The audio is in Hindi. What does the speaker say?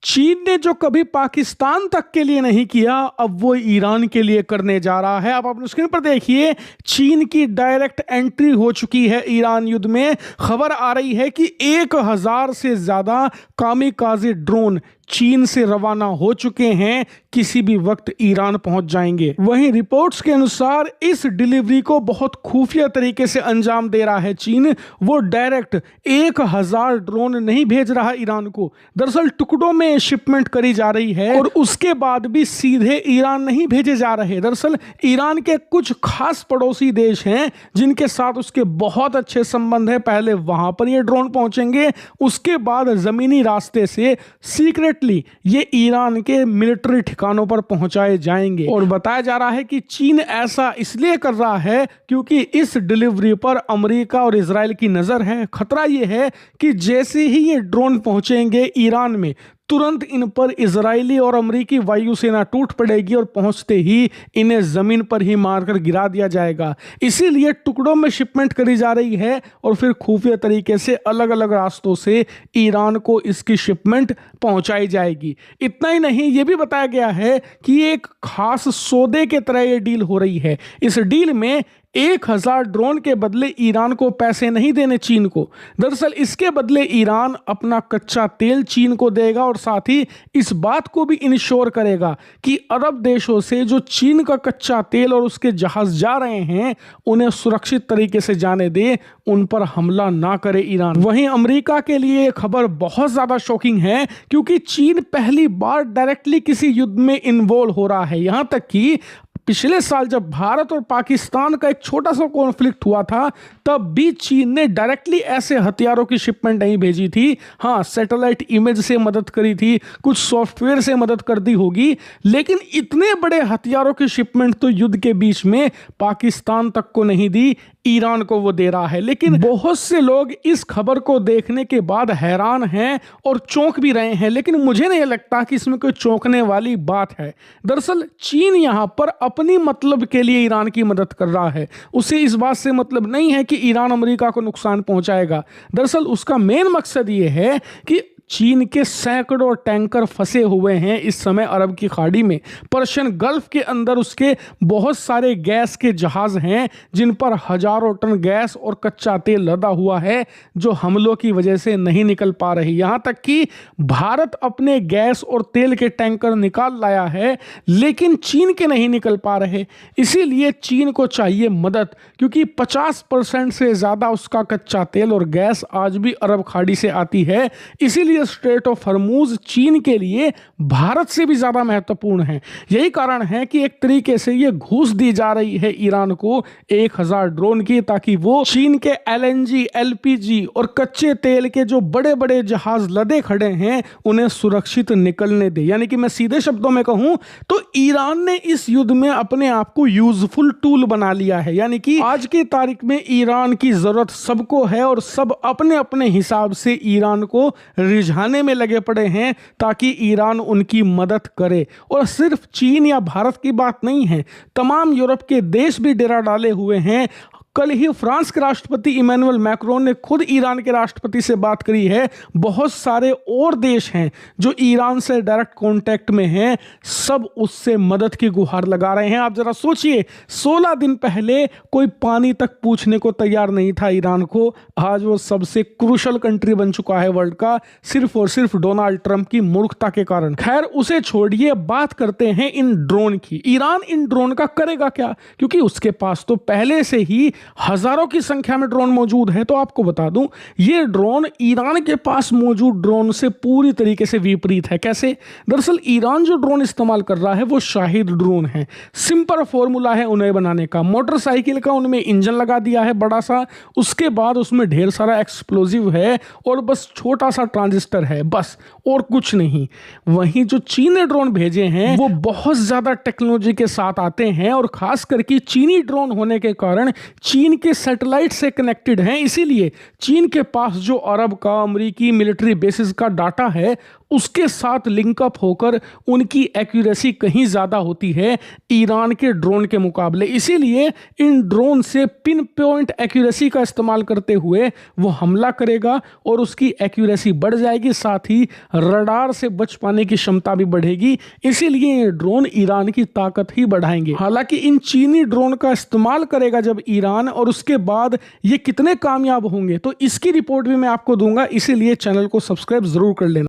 चीन ने जो कभी पाकिस्तान तक के लिए नहीं किया, अब वो ईरान के लिए करने जा रहा है। आप अपने स्क्रीन पर देखिए, चीन की डायरेक्ट एंट्री हो चुकी है ईरान युद्ध में। खबर आ रही है कि 1000 से ज्यादा कामिकाज़े ड्रोन चीन से रवाना हो चुके हैं, किसी भी वक्त ईरान पहुंच जाएंगे। वहीं रिपोर्ट्स के अनुसार इस डिलीवरी को बहुत खुफिया तरीके से अंजाम दे रहा है चीन। वो डायरेक्ट 1000 ड्रोन नहीं भेज रहा ईरान को, दरअसल टुकड़ों में शिपमेंट करी जा रही है और उसके बाद भी सीधे ईरान नहीं भेजे जा रहे। दरअसल ईरान के कुछ खास पड़ोसी देश हैं जिनके साथ उसके बहुत अच्छे संबंध है। पहले वहां पर ये ड्रोन पहुंचेंगे, उसके बाद जमीनी रास्ते से सीक्रेट ये ईरान के मिलिट्री ठिकानों पर पहुंचाए जाएंगे। और बताया जा रहा है कि चीन ऐसा इसलिए कर रहा है क्योंकि इस डिलीवरी पर अमेरिका और इजराइल की नजर है। खतरा यह है कि जैसे ही ये ड्रोन पहुंचेंगे ईरान में, तुरंत इन पर इजरायली और अमेरिकी वायुसेना टूट पड़ेगी और पहुंचते ही इन्हें जमीन पर ही मारकर गिरा दिया जाएगा। इसीलिए टुकड़ों में शिपमेंट करी जा रही है और फिर खुफिया तरीके से अलग अलग रास्तों से ईरान को इसकी शिपमेंट पहुंचाई जाएगी। इतना ही नहीं, यह भी बताया गया है कि एक खास सौदे के तरह यह डील हो रही है। इस डील में 1000 ड्रोन के बदले ईरान को पैसे नहीं देने चीन को। दरअसल इसके बदले ईरान अपना कच्चा तेल चीन को देगा और साथ ही इस बात को भी इंश्योर करेगा कि अरब देशों से जो चीन का कच्चा तेल और उसके जहाज जा रहे हैं उन्हें सुरक्षित तरीके से जाने दे, उन पर हमला ना करे ईरान। वहीं अमेरिका के लिए खबर बहुत ज्यादा शॉकिंग है क्योंकि चीन पहली बार डायरेक्टली किसी युद्ध में इन्वॉल्व हो रहा है। यहां तक कि पिछले साल जब भारत और पाकिस्तान का एक छोटा सा कॉन्फ्लिक्ट हुआ था, तब भी चीन ने डायरेक्टली ऐसे हथियारों की शिपमेंट नहीं भेजी थी। हाँ, सैटेलाइट इमेज से मदद करी थी, कुछ सॉफ्टवेयर से मदद कर दी होगी, लेकिन इतने बड़े हथियारों की शिपमेंट तो युद्ध के बीच में पाकिस्तान तक को नहीं दी, ईरान को वो दे रहा है। लेकिन बहुत से लोग इस खबर को देखने के बाद हैरान हैं और चौंक भी रहे हैं, लेकिन मुझे नहीं लगता कि इसमें कोई चौंकने वाली बात है। दरअसल चीन यहां पर अपनी मतलब के लिए ईरान की मदद कर रहा है। उसे इस बात से मतलब नहीं है कि ईरान अमेरिका को नुकसान पहुंचाएगा। दरअसल उसका मेन मकसद ये है कि चीन के सैकड़ों टैंकर फंसे हुए हैं इस समय अरब की खाड़ी में। पर्शियन गल्फ के अंदर उसके बहुत सारे गैस के जहाज हैं जिन पर हजारों टन गैस और कच्चा तेल लदा हुआ है जो हमलों की वजह से नहीं निकल पा रही। यहां तक कि भारत अपने गैस और तेल के टैंकर निकाल लाया है, लेकिन चीन के नहीं निकल पा रहे। इसीलिए चीन को चाहिए मदद, क्योंकि 50% से ज्यादा उसका कच्चा तेल और गैस आज भी अरब खाड़ी से आती है। इसीलिए स्ट्रेट ऑफ हॉर्मुज चीन के लिए भारत से भी ज्यादा महत्वपूर्ण है। यही कारण है कि एक तरीके से ये घूस दी जा रही है ईरान को 1000 ड्रोन की, ताकि वो चीन के LNG, LPG और कच्चे तेल के जो बड़े बड़े जहाज लदे खड़े हैं उन्हें सुरक्षित निकलने दे। यानी कि मैं सीधे शब्दों में कहूं तो ईरान ने इस युद्ध में अपने आप को यूजफुल टूल बना लिया है। यानी कि आज की तारीख में ईरान की जरूरत सबको है और सब अपने अपने हिसाब से ईरान को रिझाने में लगे पड़े हैं ताकि ईरान उनकी मदद करे। और सिर्फ चीन या भारत की बात नहीं है, तमाम यूरोप के देश भी डेरा डाले हुए हैं। कल ही फ्रांस के राष्ट्रपति इमैनुअल मैक्रोन ने खुद ईरान के राष्ट्रपति से बात करी है। बहुत सारे और देश हैं जो ईरान से डायरेक्ट कांटेक्ट में हैं, सब उससे मदद की गुहार लगा रहे हैं। आप जरा सोचिए, 16 दिन पहले कोई पानी तक पूछने को तैयार नहीं था ईरान को, आज वो सबसे क्रूशल कंट्री बन चुका है वर्ल्ड का, सिर्फ और सिर्फ डोनाल्ड ट्रंप की मूर्खता के कारण। खैर उसे छोड़िए, बात करते हैं इन ड्रोन की। ईरान इन ड्रोन का करेगा क्या, क्योंकि उसके पास तो पहले से ही हजारों की संख्या में ड्रोन मौजूद है। तो आपको बता दूं, ये ड्रोन ईरान के पास मौजूद ड्रोन से पूरी तरीके से विपरीत है। कैसे? दरअसल ईरान जो ड्रोन इस्तेमाल कर रहा है वो शाहिद ड्रोन है। सिंपल फॉर्मूला है उन्हें बनाने का। मोटरसाइकिल का उनमें इंजन लगा दिया है बड़ा सा, उसके बाद उसमें ढेर सारा एक्सप्लोजिव है और बस छोटा सा ट्रांजिस्टर है, बस और कुछ नहीं। वहीं जो चीन ने ड्रोन भेजे हैं वो बहुत ज्यादा टेक्नोलॉजी के साथ आते हैं और खास करके चीनी ड्रोन होने के कारण चीन के सैटेलाइट से कनेक्टेड हैं। इसीलिए चीन के पास जो अरब का, अमेरिकी मिलिट्री बेसिस का डाटा है उसके साथ लिंकअप होकर उनकी एक्यूरेसी कहीं ज़्यादा होती है ईरान के ड्रोन के मुकाबले। इसीलिए इन ड्रोन से पिन पॉइंट एक्यूरेसी का इस्तेमाल करते हुए वो हमला करेगा और उसकी एक्यूरेसी बढ़ जाएगी, साथ ही रडार से बच पाने की क्षमता भी बढ़ेगी। इसीलिए ये ड्रोन ईरान की ताकत ही बढ़ाएंगे। हालांकि इन चीनी ड्रोन का इस्तेमाल करेगा जब ईरान, और उसके बाद ये कितने कामयाब होंगे तो इसकी रिपोर्ट भी मैं आपको दूंगा। इसीलिए चैनल को सब्सक्राइब जरूर कर लेना।